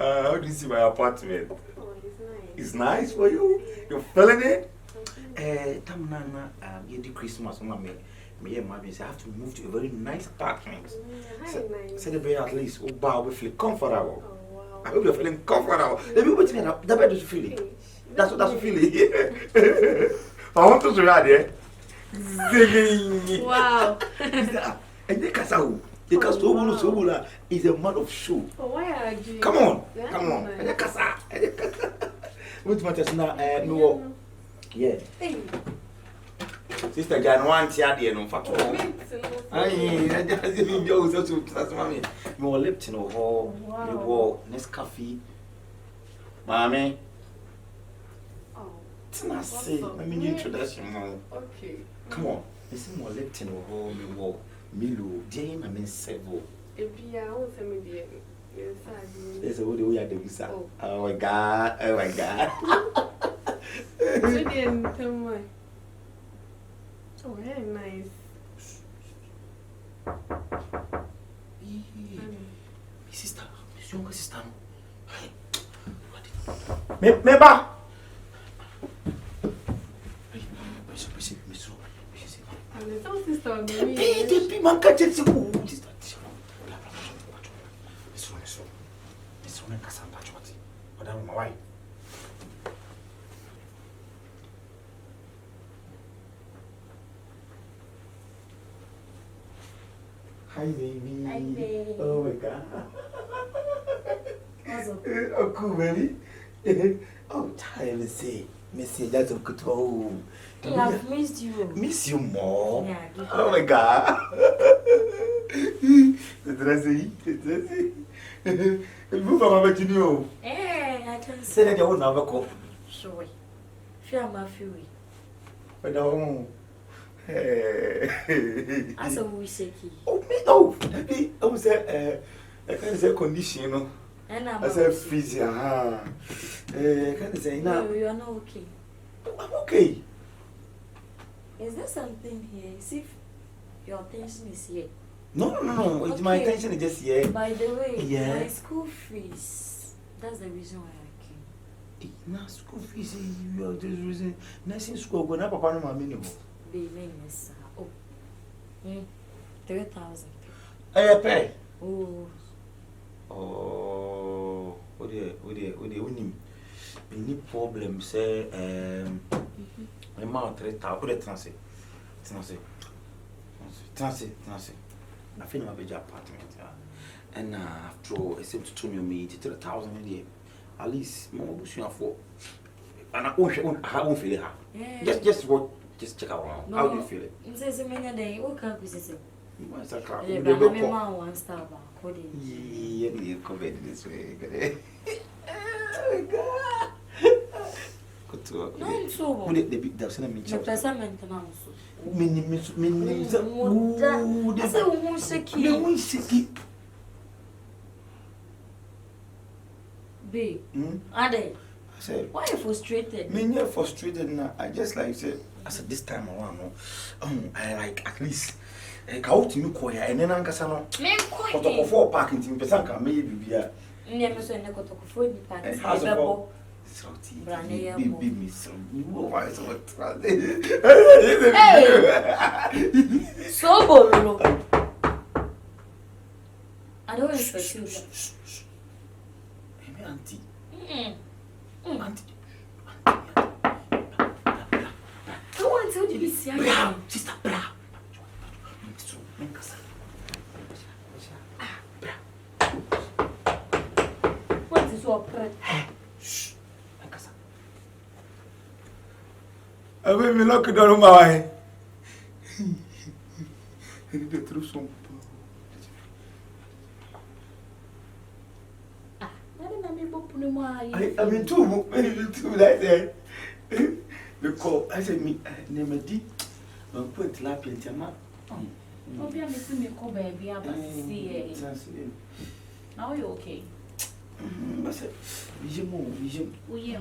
How do you see my apartment? Oh, it's nice. It's nice for you? You're feeling it? Tamnana, you do Christmas, mommy. Me and mommy say I have to move to a very nice apartment. Nice. So the bed at least, oh, bow, we feel comfortable. Oh, wow. I hope you're feeling comfortable. Let me wait a the bed is feeling. That's what you feeling. I want to show you there. Wow. And you can say, because Sobolo is a man of show. Oh, why are you? Come on. Nice. And you can say, what matters now? No. Yeah. Sister Jan wants ya dear no fact. I just been Joe so to mommy. More Lipton or hall, you walk, Nescafe. Mommy. Oh. It's not say, I mean introduction. Okay. Come on. It's more Lipton or hall, you walk. Milo, Jane, I mean several. If you are also medium, you're there's a way at the visa. Oh my god, oh my god. Oh, very nice. My sister, my younger sister. Meba. Hi baby. Hi baby. Oh my god. What's up? Oh cool baby. Oh tired to say. Missy, that's a good home. Hey, I've missed you. Miss you more. Yeah, oh my god. Move from my Gynel. Hey, I can Say that you won't have a call. Sure. Fear my fury. But no. As a wee shaky. Oh, me no. I was I can't say condition, no. And I'm I said freezing. Can't say now. No, you are not okay. I'm okay. Is there something here? See if your attention is here. No. It's my attention is just here. By the way, Yeah. my school fees. That's the reason why I came. Now school fees, you are just reason. Nursing school, go now, Papa, no, my minimum. Be means. Oh. 3,000. I pay. Oh. Oh, what do you any problem say my mouth 3,000 put it transit I feel my big apartment and after all it seems to me 3,000 a day at least more bush for and I won't feel it just check out how do you feel it It says a minute day what can we say what's that crap one star yeah, you covered this way. Oh my god. Good to work. No, so what did the big that's in a the testament now. Babe, Ade, I said, why are you frustrated? Me you're frustrated now. I just like said, I said this time around, I like at least go to me quiet and then I'm gonna say, for parking team, Pesanka, maybe. Never saw a cotton for the party. House of Sobolo. I don't expect you. Auntie. Auntie. I want to be serious. Sister, bra. What is your prayer? Shh. I will be locked down my way. I need to throw some. I mean, too, like that. Because I said, me, name a deep, but put lap in Tama. Oh, we are missing me, baby. I was see. Now you're okay. I said, vision. We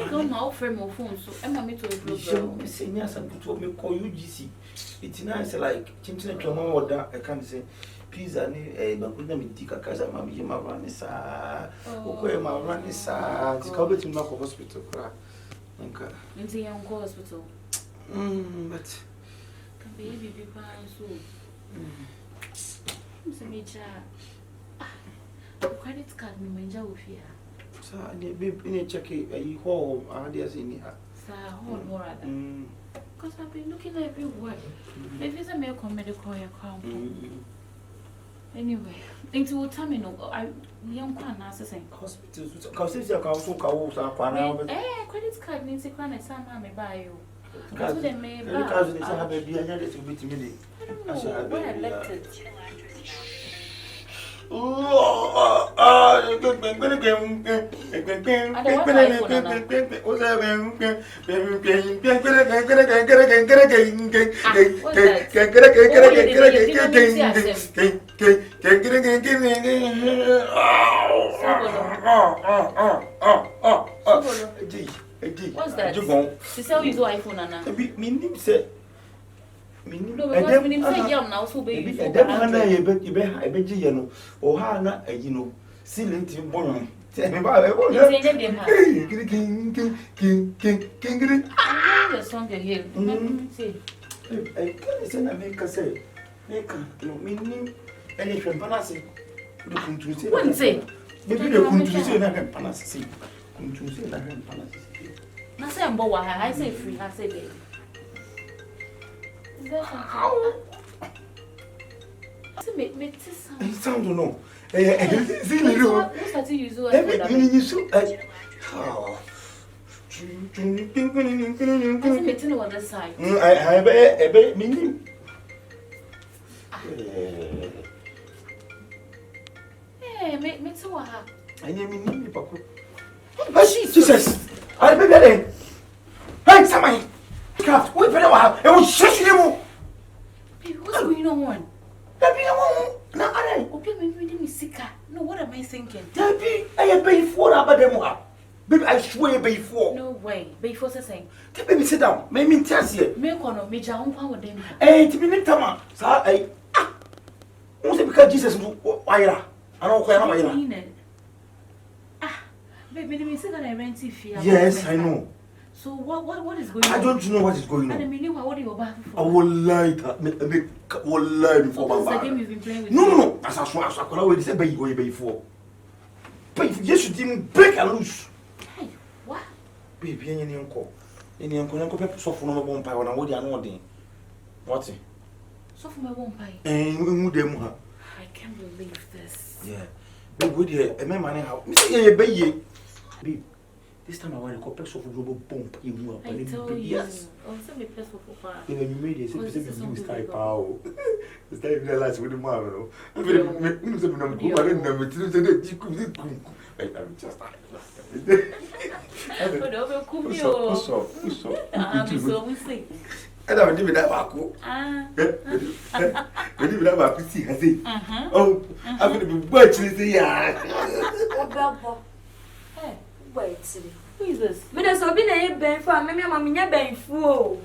don't know frame of phone, so I'm going to vision. Say, yes, I'm going to call you GC. It's nice, like, Chinchilla Trama or that. I can't say, pizza ni bankuna mitika kaza mami ma ranisa ukwe ma ranisa zikabe tumi ko hospital kra nka nti yan ko hospital but can baby be fine so msemecha credit card ni menja ofia sa ni baby ni check yi ho ade asini ha sa ho no rather because I've been looking everywhere if it's a medical account. Anyway, into what time I young can answer saying hospital cause if you ka so ka wo sa kwa na credit card needs to can some me buy you. Because they may buy. Because they have a be anya to be me. I don't know where I left it. What's that? To sell you iPhone, Anna. Meaning, say, no, because we say young now, so baby. I bet you know, or Hannah, you know, ceiling to one. Tell me about it. The song you hear. I can't say, I make a say, make a meaning anything, Panassi. One say, maybe the country and Panassi. Country and Panassi. I say, I'm bored. I say free. I say, baby. It sounds no. See, you do it. I bet meaning. Hey, me too. I mean, Jesus. I bet. Hey, somebody. Craft, we better have. It was just you. What's going on? No, I okay, maybe me sick. No, what am I thinking? Debbie, I pay for about them. Baby, I swear before. No way. Before saying. Baby, sit down. May mean test here. Me kono me ja on with them. Eh, to be tama. Sir, I only because Jesus why I don't care. Baby, me say that I rent if you. Yes, I know. So what is going on? I don't know what is going on. I mean, what are you about for? I will lie before my back. Game you've been playing with. No. As I swear, I could say baby before. But yes, you didn't break and loose. Hey, what? Baby, any uncle. Any uncle soft for no one pie when I would know what's it? So for my one pie. And we would them. I can't believe this. Yeah. But would you a man how? Mr. Baby. This time I want to copy of a global bump. I told you. Yes. Oh, send me place for Papa. You made it. It's type power. It's time to realize with the marrow. I'm just I don't do that back. I did that back to see. I say, oh, I'm going to be watching the Hey, wait. Who is this? Me dey so bi na ye ben for me mama me nya ben fu o.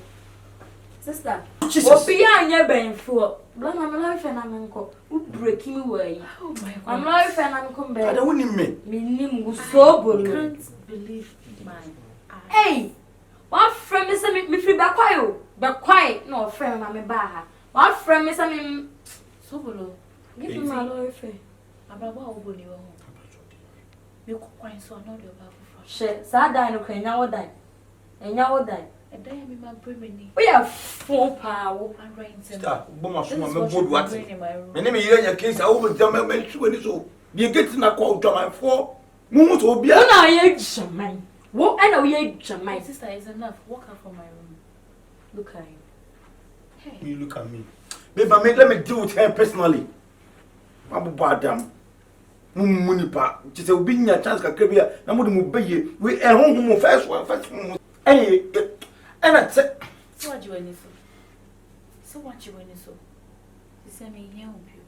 Sister, obi anya ben fu o. Bla na me life na me nko. U break me way. Oh my God. I'm life na me come be. I don't need me. Me nim go Sobolo. I can't believe my eyes. Hey, what friend me say me free ba kwai o. Ba kwai no friend na me ba ha. What friend me say me Sobolo. give me my life. Ababa oboni wo. Me ko kwan so na do ba for. She sa dan no kwanya wo dan. Enya wo dan. E dan me ma bremeni. We are full power. I'm right. Stop. Boma so me board what? Me name here your case I will tell me when so. Be get na call to my for. Mumu so bia. Na ye jaman. Wo ana ye jaman. My sister is enough. Walk out from my room. Look at him. Hey. You look at me. Baby, let me deal with her personally. Mabu badam. Money pa. Just will be a chance ka kebia. Na mo de mo beye. We e hon first one. Hey, and I said, so what you any so? So what you any so? You say me here with you.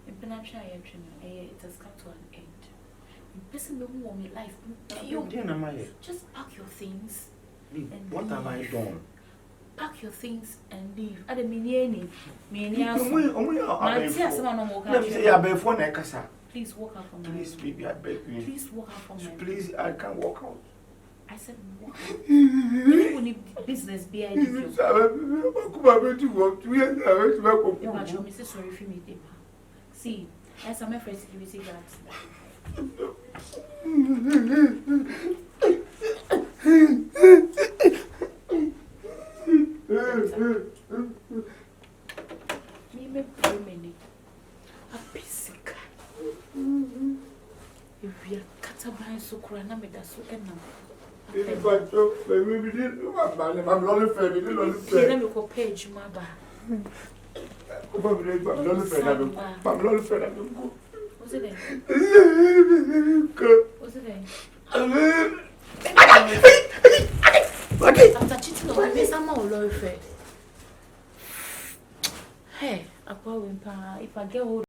In Penapsha I am it has come to an end. In person who want me life. you didn't am I? Just pack your things. What have I done? pack your things and leave. I don't mean any. Please walk out from my Please, baby, I beg you. Please walk out from my Please, I can't walk out. I said walk out. You need business be I give you. Sorry for me. See, as I'm afraid to receive that. A physical. If we are cut up by so crying, I'm so I'm not afraid. let me go page, my bar. I'm not afraid. What's it there? What's it there? After cheating on me, some more lawyer. Hey, I if I get hold